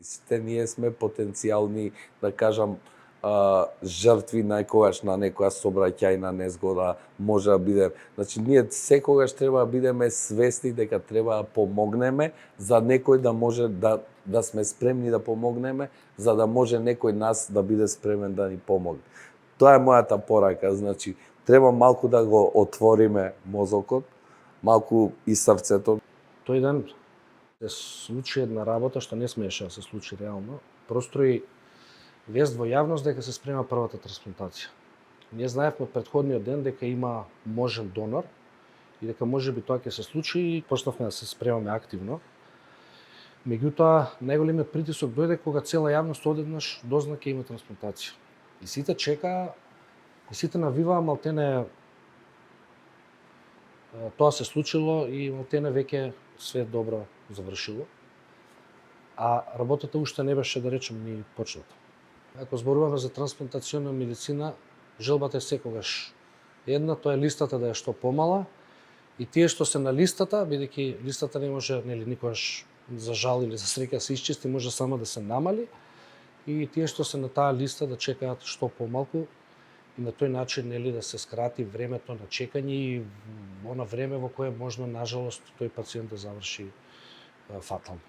Сите ние сме потенцијални, да кажам, жртви најкогаш на некоја сообраќајна незгода, може да биде. Значи, ние секогаш треба да бидеме свесни дека треба да помогнеме за некој да може да сме спремни да помогнеме, за да може некој нас да биде спремен да ни помогне. Тоа е мојата порака, значи, треба малку да го отвориме мозокот, малку и срцето. Тој ден се случи една работа што не смееше да се случи реално. Прострои вест во јавност дека се спрема првата трансплантација. Ние знаевме претходниот ден дека има можен донор и дека можеби тоа ќе се случи и почнавме да се спремаме активно. Меѓутоа, најголемиот притисок дојде кога цела јавност одеднаш дозна ќе има трансплантација. И сите чекаа, и сите навиваа, малтене тоа се случило и малтене веќе све добро завршило. А работата уште не беше, да речем, ни почната. Ако зборуваме за трансплантациона медицина, желбата е секогаш една, тоа е листата да е што помала, и тие што се на листата, бидејќи листата не може, нели, никогаш за жал или за среќа се исчисти, може само да се намали, и тие што се на таа листа да чекаат што помалку и на тој начин, нели, да се скрати времето на чекање и она време во кое можно, нажалост, тој пациент да заврши фатално.